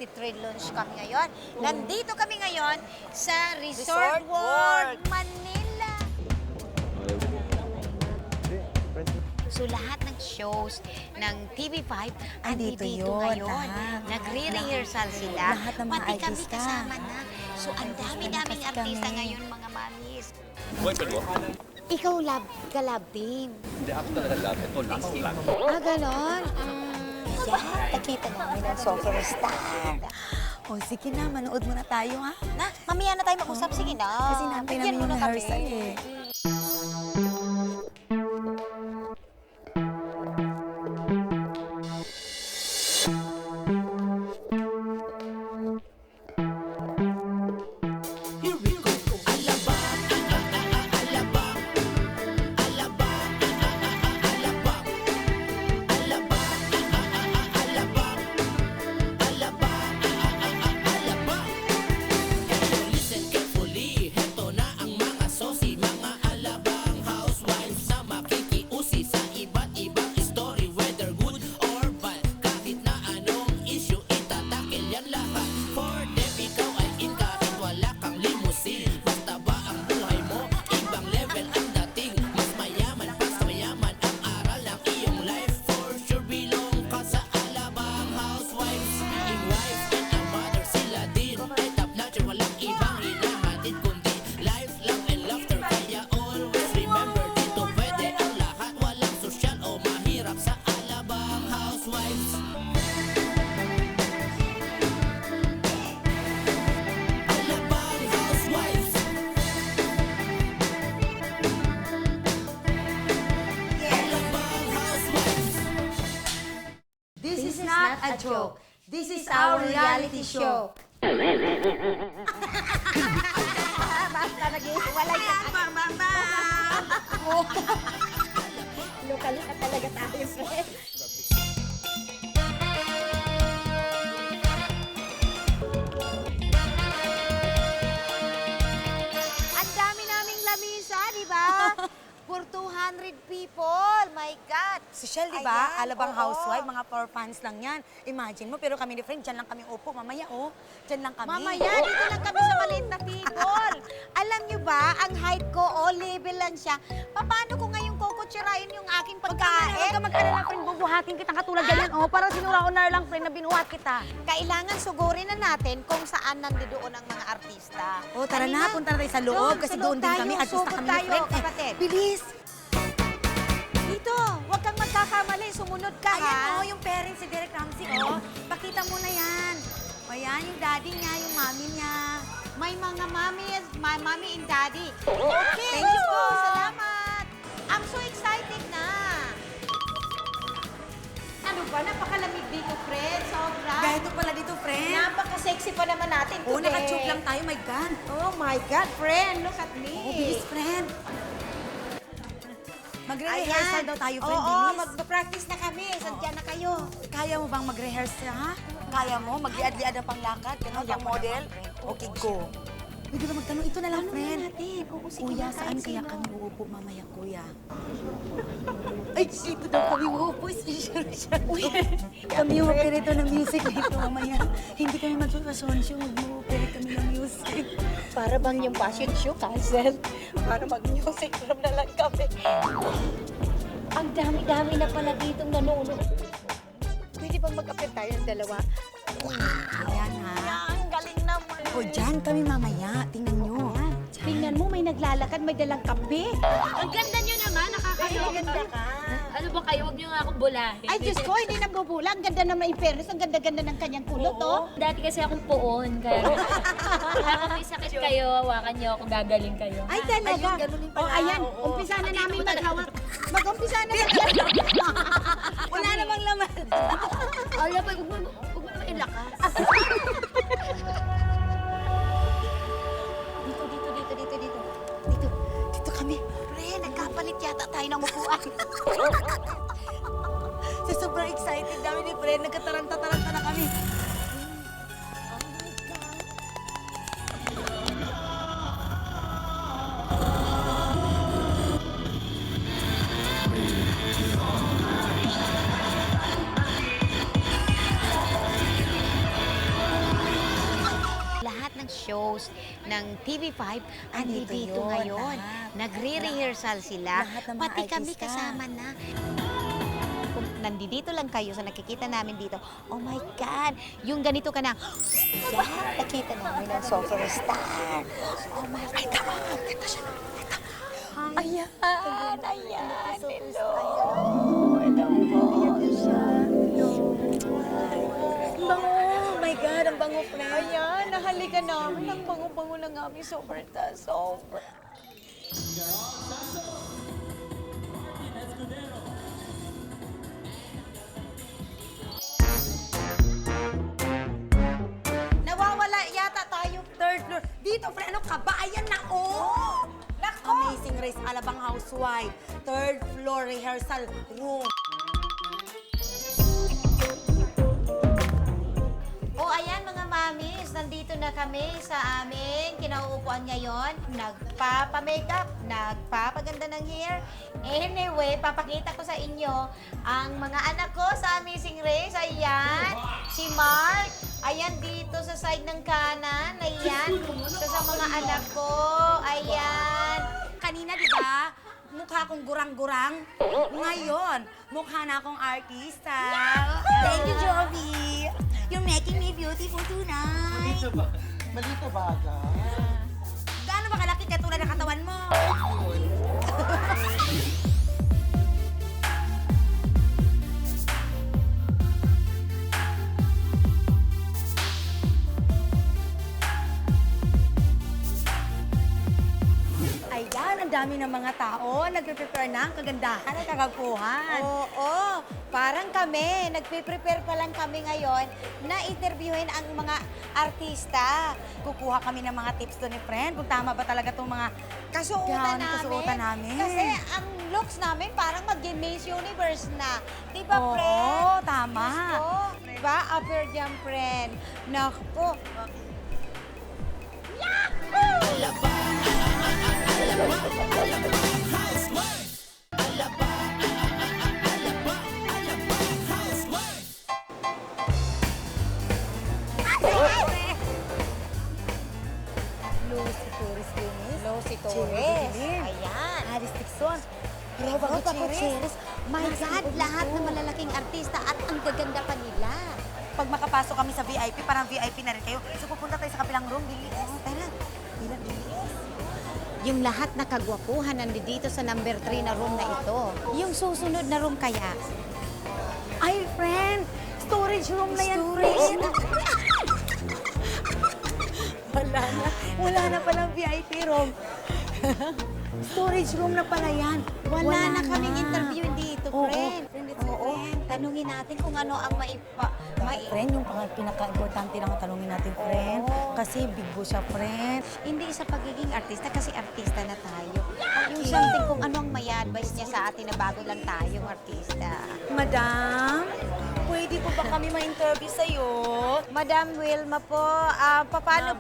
magti-trail launch kami ngayon. Nandito kami ngayon sa Resort Resort World, World. Manila. So lahat ng shows ng TV5 Andito andito yun, ngayon. lahat. Nagre-rehearsal sila. Lahat ng mga Pati kami artista. kasama na. So ang dami-daming Kasi artista kami. ngayon, mga mamis. Boyfriend mo? Ikaw ka-love team. Hindi ako talaga love. Ito last lang. Ah, ganon? Yeah, nakita namin ang sobrang star. O sige na, manood muna tayo ha. Na, mamaya na tayo mag-usap. Sige na. Kasi namin Bigyan namin mo yung na kami. rehearsal eh. This is not a joke. This is our reality show. Basta nag-iwalay ka. Bang, bang, bang! Luka-luka talaga tayo, friend. Ang dami naming lamisa, di ba? For 200 people. My God. Social, di ba? Ayan, Alabang oo. housewife, mga for fans lang yan. Imagine mo, pero kami ni friend, dyan lang kami upo. Mamaya, oh, dyan lang kami. Mamaya, dito lang kami sa maliit na table. Alam nyo ba, ang height ko, level lang siya. Paano ko ngayon kukutsirain yung aking Huwag pagkain? ka mag-alala, friend. Bubuhatin kita katulad ganyan. Oh, parang sinura-unar lang, friend, na binuhat kita. Kailangan sugurin na natin kung saan nandoon ang mga artista. Oh, tara na, Halina. punta na tayo sa loob. Doon, Kasi sa doon loob din tayo, kami. Artista sugod kami ni tayo, friend. kapatid. Bilis! Dito, huwag kang magkakamali. Sumunod ka, ha? Ayan, oh, yung parents si Derek Ramsey, oh. Pakita mo na yan. O yan, yung daddy niya, yung mommy niya. May mga mommy and daddy. Okay. Thank you po. Salamat. I'm so excited na. Ano ba? Napakalamig dito, friend. Sobra. Ganito pala dito, friend. Napaka-sexy pa naman natin today. Oh, naka-tube lang tayo, my God. Oh my God, friend. Look at me. Oh, bilis, friend. Magre-rehearsal daw tayo, friend. Oo, bilis. mag-practice na kami. Sadya na kayo. Kaya mo bang mag-rehearse, ha? Kaya mo? Magliad-liad ang panglakad? Ganun ang model? Okay, go. Pwede ba magtanong? Ito na lang, friend. Oo, sige Kuya, na, saan kahit kaya sino. kami uupo mamaya, kuya? Ay, dito daw kami uupo. Kami yung operito ng music dito mamaya. Hindi kami mag-fashion show. Mag-operate kami ng music. Para bang yung fashion show cancel? Para mag-music room na lang kami. Ang dami-dami na pala ditong nanonood. Pwede bang mag-apit tayo ng dalawa? Ayan, ha? Ang galing naman. O, dyan kami mamaya. Tingnan nyo. Tingnan mo, may naglalakad, may dalang kape. Ang ganda nyo naman, nakakahiya. Ganda ka. Ano ba kayo? Huwag nyo nga akong bulahin. Ay, Diyos ko, hindi nabubula. Ang ganda naman in fairness. Ang ganda-ganda ng kanyang kulot, oh. Dati kasi akong poon, kaya kung may sakit kayo, hawakan nyo ako, gagaling kayo. Ay, talaga. Ayun, ganunin pala. Oh, ayan, Oo. umpisa na namin Hindi ko maghawak. Mag-umpisa na mag Wala namang laman. Alam mo, huwag mo naman ilakas. Dito kami. Pre, nagkapalit yata tayo ng upuan. Sa sobrang excited namin ni Fred, nagkataranta-taranta na kami. ng TV5, andito Andito yun, ngayon. lahat. Nagre-rehearsal sila. Lahat ng mga Pati kami artista. kasama na. Kung nandito lang kayo sa nakikita namin dito, oh my God, yung ganito ka na, yan, nakita namin ang superstar. Oh my God. Ay, tama. Ganda siya. Ayan, ayan. Hello. Hello po. Oh my God, ang bango, friend. Ayan, nahalikan namin. Ang bango-bango ng aming superstar. Sobra. Nawawala yata tayo third floor. Dito, friend, ano, kabayan na, oh! Amazing Race, Alabang Housewife. Third floor rehearsal room. O ayan mga mamis, nandito na kami sa aming kinauupuan ngayon. Nagpapa-makeup, nagpapaganda ng hair. Anyway, papakita ko sa inyo ang mga anak ko sa Amazing Race. Ayan, si Mark. Ayan dito sa side ng kanan. Ayan, isa sa mga anak ko. Ayan. Kanina, di ba? Mukha akong gurang-gurang. Ngayon, mukha na akong artista. Thank you, Jovi. You're making me beautiful tonight. Malito ba aga? Gaano ba kalaki katulad ng katawan mo? Ayan, ang dami ng mga tao. Nagpe-prepare na ang kagandahan at kagapuhan. Oo, parang kami, nagpe-prepare pa lang kami ngayon na interviewin ang mga artista. Kukuha kami ng mga tips to ni friend kung tama ba talaga itong mga Kasuotan Yan, namin. kasuotan namin. Kasi ang looks namin parang mag-Miss Universe na. Di ba, Oo, friend? tama. Gusto. Di ba, upper jam, friend? Naku. Lucy Torres Gomez. Lucy Cherry Torres. Dilim. Ayan. Aris Tixon. Roba Roba Gutierrez. My God, lahat ng malalaking artista at ang gaganda pa nila. Pag makapasok kami sa VIP, parang VIP na rin kayo. So pupunta tayo sa kabilang room, bilis. Tara. Yung lahat na kagwapuhan nandito sa number 3 na room na ito. Yung susunod na room kaya. Ay, friend! Storage room na yan, Storage friend. Wala na palang VIP room. Storage room na pala yan. Wala na kaming interview dito, Oo, friend. friend, it's Oo, friend. tanungin natin kung ano ang Friend, yung pinaka-importante lang tanongin natin, friend. Oo. Kasi big boss siya, friend. Hindi sa pagiging artista, kasi artista na tayo. Yung something kung ano ang may advice niya sa atin na bago lang tayong artista. Madam, pwede po ba kami ma-interview sa'yo? Madam Wilma po, paano...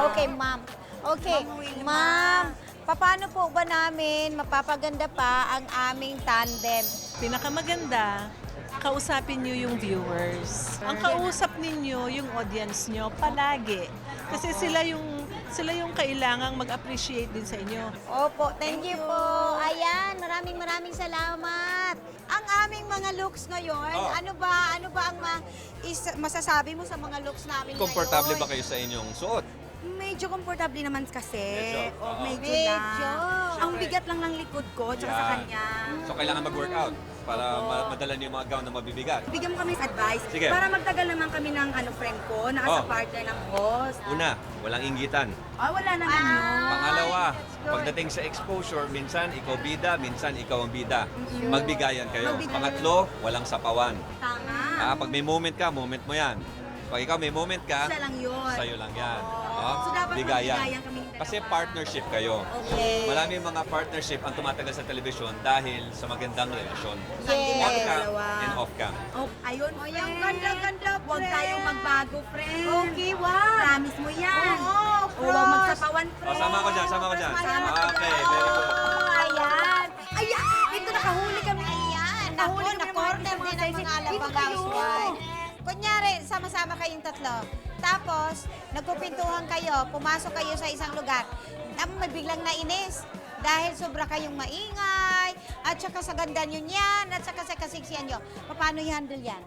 Okay, ma'am. Okay, Ma'am Wilma. ma'am. Paano po ba namin mapapaganda pa ang aming tandem? Pinakamaganda, kausapin niyo yung viewers. Ang kausap ninyo yung audience nyo palagi. Kasi sila yung kailangang mag-appreciate din sa inyo. Opo, thank you po. Ayan, maraming salamat. Ang aming mga looks ngayon, Oh. ano ba ang masasabi mo sa mga looks namin Komportable ngayon? ba kayo sa inyong suot? Medyo komportable naman kasi. Medyo? Oo. Medyo Medyo. lang. Ang bigat lang ng likod ko, tsaka sa Yan. kanya. So, kailangan mag-workout para madala niyo yung mga gown na mabibigat. Bigyan mo kami ng advice. Sige. Para magtagal naman kami ng friend ko, na as a Oh. partner ng host. Una, walang inggitan. Wala naman yun. Pangalawa, pagdating sa exposure, minsan ikaw bida, minsan ikaw ang bida. Magbigayan kayo. Magbigayan. Pangatlo, walang sapawan. Tama. Pag may moment ka, moment mo yan. Pag ikaw may moment ka, Isa lang yun. sa'yo lang yan. So, dapat magbigayan kaming dalawa. Kasi partnership kayo. Okay. Maraming mga partnership ang tumatagal sa telebisyon dahil sa magandang relasyon. Yes. On cam Dalawa. and off cam. Oh, ayun, Oh, friend. yung ganda-ganda, Huwag friend. tayong magbago, friend. Okay, wow. Promise mo yan. Oo, Huwag magsapawan, O, friend. sama ko dyan, sama ko dyan. Sama ka Okay, dyan. very good. Ayan. Ayan. Ito, nakahuli kami. Ayan, Nahuli ako, kami ng na-corner mga din ang mga Dito alabang kayo. housewife. Kunyari, sama-sama kayong tatlo. Tapos, nagpupintuhan kayo, pumasok kayo sa isang lugar. Tapos may biglang nainis. Dahil sobra kayong maingay, at saka sa ganda nyo niyan, at saka sa kasiksiyan nyo. Paano i-handle yan?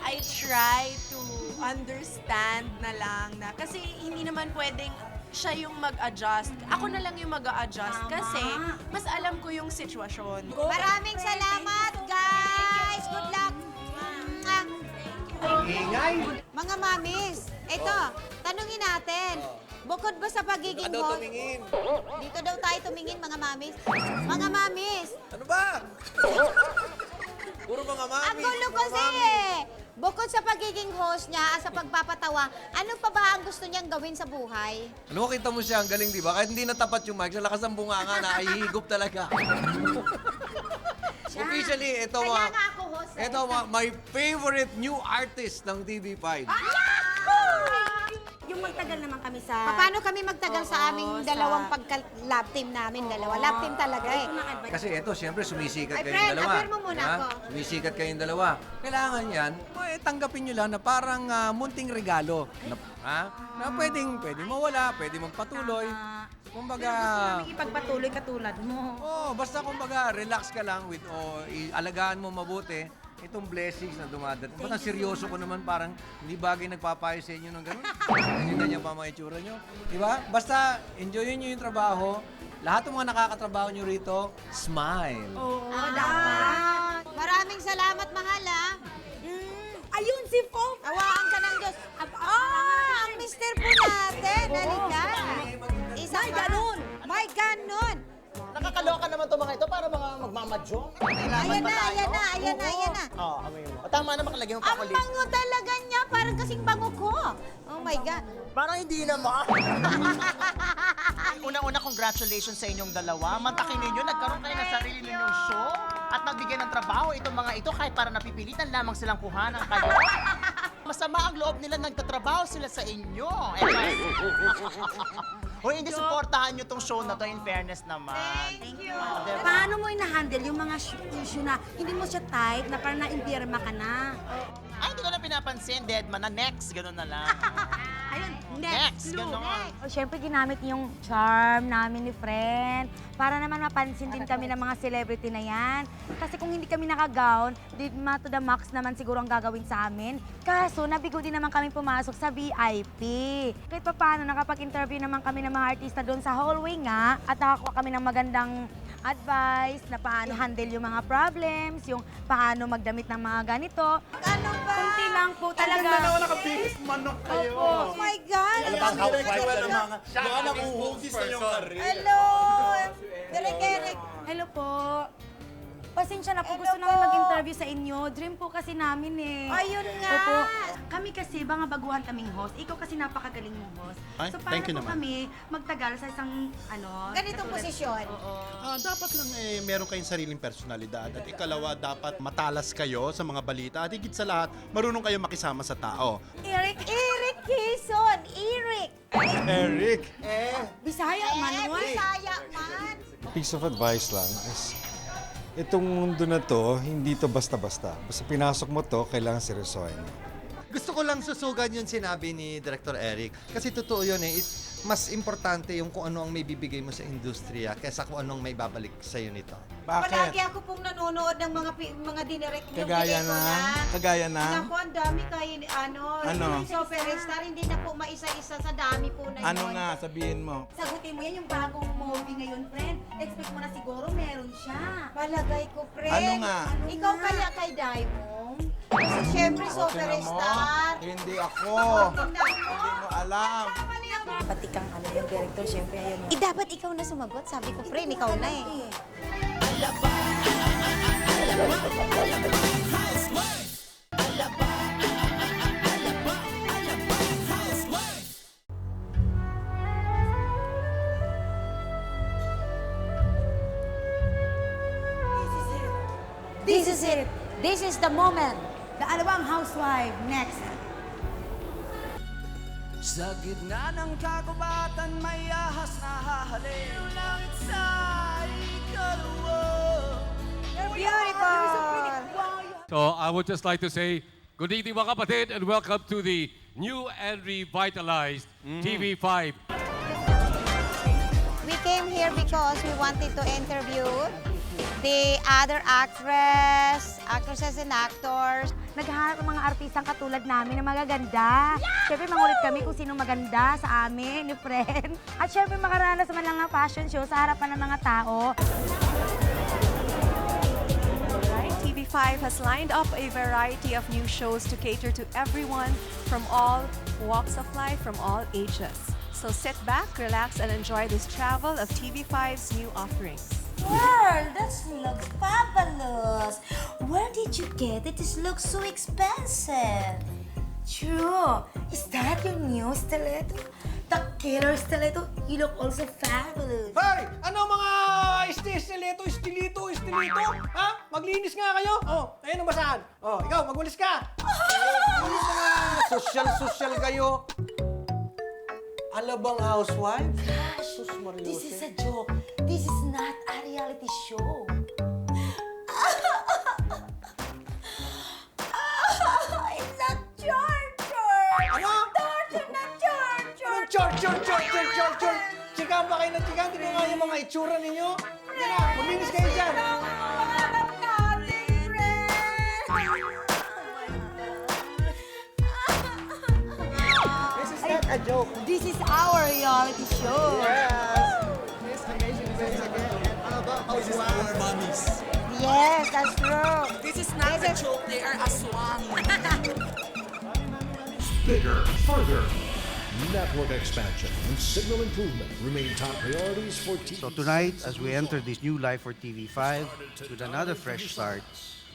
I try to understand na lang na kasi hindi naman pwedeng siya yung mag-adjust. Ako na lang yung mag-a-adjust kasi mas alam ko yung sitwasyon. Maraming salamat, guys! Good luck! Mga mamis, ito, tanungin natin. Bukod ba sa pagiging host... Dito daw tayo tumingin, mga mamis. Mga mamis! Ano ba? Puro mga mami. Ang gulo kasi eh. Bukod sa pagiging host niya at sa pagpapatawa, ano pa ba ang gusto niyang gawin sa buhay? Ano mo, kita mo siya, ang galing, di ba? Kahit hindi natapat yung mic, sa lakas ng bunganga, nakahihigop talaga. Officially, ito Kaya mga... nga ako host. Ito my favorite new artist ng TV5. Yung magtagal naman kami sa... Paano kami magtagal sa aming Oo, dalawang sa- pagka-lab team namin? Dalawa. Lab team talaga eh. Kasi ito, siyempre, sumisikat Ay, kayong friend, dalawa. appear mo muna Ha? ako. Sumisikat kayong dalawa. Kailangan yan, tanggapin nyo lang na parang munting regalo. Na pwedeng mawala, pwedeng magpatuloy. Kumbaga... Ipagpatuloy katulad mo. Oh, basta kumbaga, relax ka lang with, alagaan mo mabuti itong blessings na dumadating. Ba't ang seryoso ko naman parang hindi bagay nagpapayo sa inyo ng gano'n? Ganyan pa mga itsura nyo. Diba? Basta, enjoyin nyo yung trabaho. Lahat ng mga nakakatrabaho nyo rito, smile. Dapat. Maraming salamat, mahal ah. Ayun si Fong! Awaan ka ng Diyos. Ang mister po natin. Halika. Isa May pa. ganun. May ganon. Nakakaloka naman itong mga ito para mga magmamadyo. Ayan na. Oo, amoy mo. O, tama na makalagay mo pa Ang ulit. bango talaga niya. Parang kasing bango ko. Oh my God. Parang hindi naman. Unang-una, congratulations sa inyong dalawa. Mantakin ninyo, nagkaroon kayo ng sarili ninyong show at nagbigay ng trabaho itong mga ito kahit para napipilitan lamang silang kuhanan kayo. Masama ang loob nila, nagtatrabaho sila sa inyo. Hoy, hindi suportahan nyo tong show na to, in fairness naman. Thank you. Paano mo i-handle yung mga issue na hindi mo siya tight, na parang na-impirma ka na? Ay, hindi ko na pinapansin, dead man na next, gano'n na lang. Ayun, Next, gano'n. O, syempre, ginamit yung charm namin ni friend para naman mapansin din kami ng mga celebrity na yan. Kasi kung hindi kami naka-gown, di to the max naman siguro ang gagawin sa amin. Kaso, nabigo din naman kami pumasok sa VIP. Kahit pa paano, nakapag-interview naman kami ng mga artista doon sa hallway nga at nakakuha kami ng magandang advice na paano handle yung mga problems, yung paano magdamit ng mga ganito. Ano ba? Kunti lang po talaga. nakabihis manok kayo. Oh my God. Ang housewife na mga nakuhugis na yung karir. Hello. Direk Eric. Hello po. Pasensya na po, Hello gusto po. namin mag-interview sa inyo. Dream po kasi namin eh. Ayun nga. Opo. Kami kasi, mga baguhan kaming host. Ikaw kasi napakagaling mong host. Ay, so, paano thank you po naman. kami magtagal sa isang, Ganitong posisyon. Dapat lang meron kayong sariling personalidad. At ikalawa, dapat matalas kayo sa mga balita. At higit sa lahat, marunong kayo makisama sa tao. Eric, Eric Quezon. Eric. Eric! Bisaya, Manuel. Bisaya man. Piece of advice lang is, itong mundo na to, hindi to basta-basta. Basta pinasok mo to, kailangan seryosohin mo. Gusto ko lang susugan yung sinabi ni Director Eric. Kasi totoo yun eh. Mas importante yung kung ano ang may bibigay mo sa industriya kaysa kung anong may babalik sa'yo nito. Palagi ako pong nanonood ng mga dinirect niyo. Kagaya Naku, ang dami kayo, superstar, hindi na po maisa-isa sa dami po na yun. sabihin mo? Sagutin mo yan yung bagong movie ngayon, friend. Expect mo na siguro meron siya. Palagay ko, friend. Ikaw kaya kay Diamond? Kasi syempre, superstar. Hindi ako. Tingnan mo. alam. Pati kang yung director, syempre ayun. Dapat ikaw na sumagot. Sabi ko, friend, ikaw na eh. This is it. This is the moment. The Alawang Housewife, next. Sa gitna ng kagubatan, may ahas na hahalin. Langit sa ikalawa. Beautiful. So I would just like to say Good evening mga kapatid and welcome to the new and revitalized TV5. We came here because we wanted to interview the other actresses and actors. Naghahanap ng mga artistang katulad namin na magaganda. Siyempre, mangulit kami kung sino maganda sa amin, ni friend. At siyempre, makaranas man lang ng fashion show sa harapan ng mga tao. TV5 has lined up a variety of new shows to cater to everyone from all walks of life, from all ages. So sit back, relax, and enjoy this travel of TV5's new offerings. Girl, that looks fabulous. Where did you get it? This looks so expensive. True. Is that your new stiletto? The killer stiletto? You look also fabulous. Hoy! Ano mga estilito? Ha? Maglinis nga kayo? Oh, ayun ang basahan. Oh, ikaw, magwalis ka. Maglinis na nga. Social kayo. Alabang housewife? Gosh, this is a joke. This is not a reality show. It's a torture! Ano? Torture na torture! Chor! Chika ba kayo na chika? Hindi ko nga yung mga itsura ninyo. Yan na, maglinis kayo dyan. This is not a joke. This is our reality show. Yes, that's true. This is not a joke, they are aswang. Bigger, further. Network expansion and signal improvement remain top priorities for TV. So tonight, as we enter this new life for TV5 with another fresh start,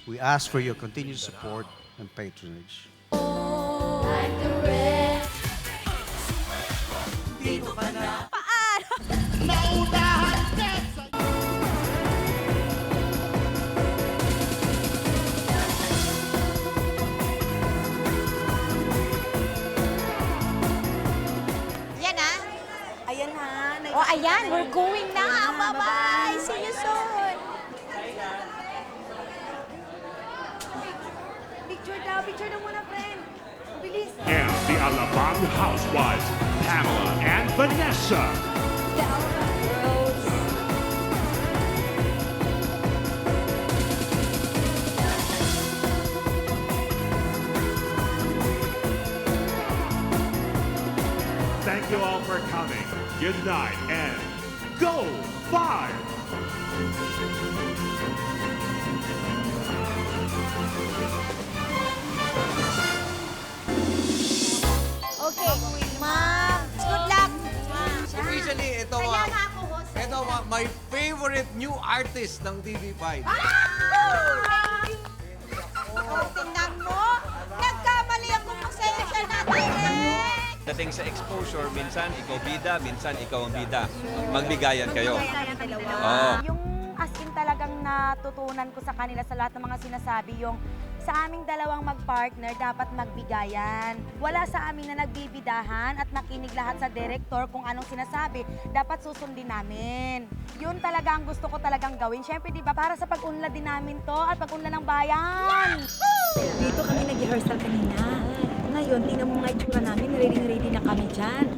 we ask for your continued support and patronage. Yan ah. Ayan na. Oh, ayan, we're going na. Bye-bye. See you soon. Picture daw muna, friend. Bilis. And the Alabang housewives, Pamela and Vanessa. Thank you all for coming. Good night and go 5! Okay, ma'am. Good luck. Officially, ito Kaya nga ako, host. ito my favorite new artist ng TV5. Oh, tingnan mo. Nagkamali ako pasensya na, direct. Dating sa exposure, minsan ikaw bida, minsan ikaw ang bida. Magbigayan kayo. Oo. Yung as in talagang natutunan ko sa kanila sa lahat ng mga sinasabi, yung sa aming dalawang magpartner, dapat magbigayan. Wala sa amin na nagbibidahan at nakinig lahat sa director kung anong sinasabi, dapat susundin namin. Yun talaga ang gusto ko talagang gawin. Siyempre, di ba, para sa pag-unlad din namin to at pag-unlad ng bayan. Dito kami nag-rehearsal kanina. Ngayon, tingnan mo nga itsura namin, ready na kami dyan.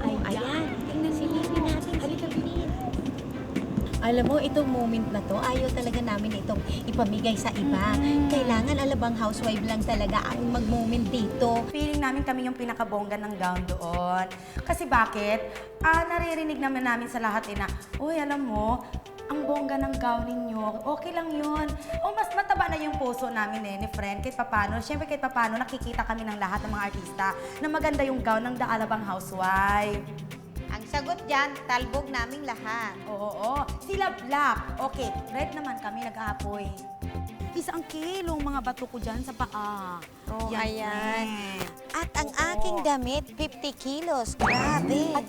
Ay, ayan, tingnan si Mimi natin. Halika, Mimi. Alam mo, itong moment na to, ayaw talaga namin itong ipamigay sa iba. Kailangan alabang housewife lang talaga ang mag-moment dito. Feeling namin kami yung pinakabongga ng gown doon. Kasi bakit? Naririnig naman namin sa lahat na, uy, alam mo, ang bongga ng gown ninyo, okay lang yun. O mas mataba na yung puso namin ni friend, kahit papano. Siyempre kahit papano, nakikita kami ng lahat ng mga artista na maganda yung gown ng The Alabang Housewife. Ang sagot dyan, talbog naming lahat. Oo. Sila black. Okay, red naman kami, nag-aapoy. Isang kilong mga bato ko dyan sa paa. Oh, Yan, ayan. friend. At ang aking damit, 50 kilos. Grabe. At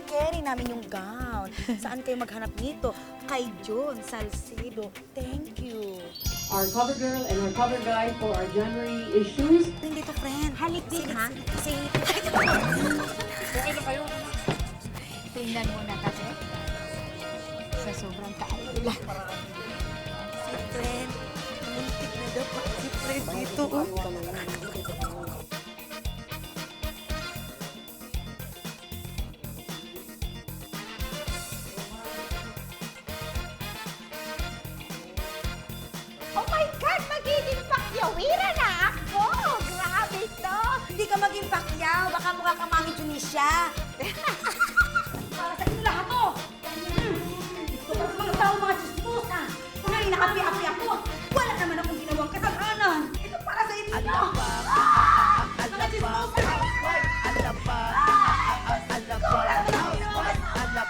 caring namin yung gown. Saan kayo maghanap nito? Kay John Salcedo. Thank you. Our cover girl and our cover guy for our January issues. Hindi to, friend. Halik din, ha? Okay na kayo. Tingnan mo na kasi. Sa sobrang kaala. Si friend, muntik na Nadapa si Fred dito, oh. Oh my God! Magiging pakyawira na ako! Grabe to! Hindi ka maging Pacquiao, baka mukha ka Mami Tunisia. Para sa inyo lahat to! Ito pa sa mga tao, mga chismosa! Mga inakapi-api ako! Wala naman akong ginawang kasalanan! Ito para sa inyo! Mga chismosa!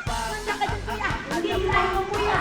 Wala ka dyan, kuya! Hindi hilahin mo, kuya!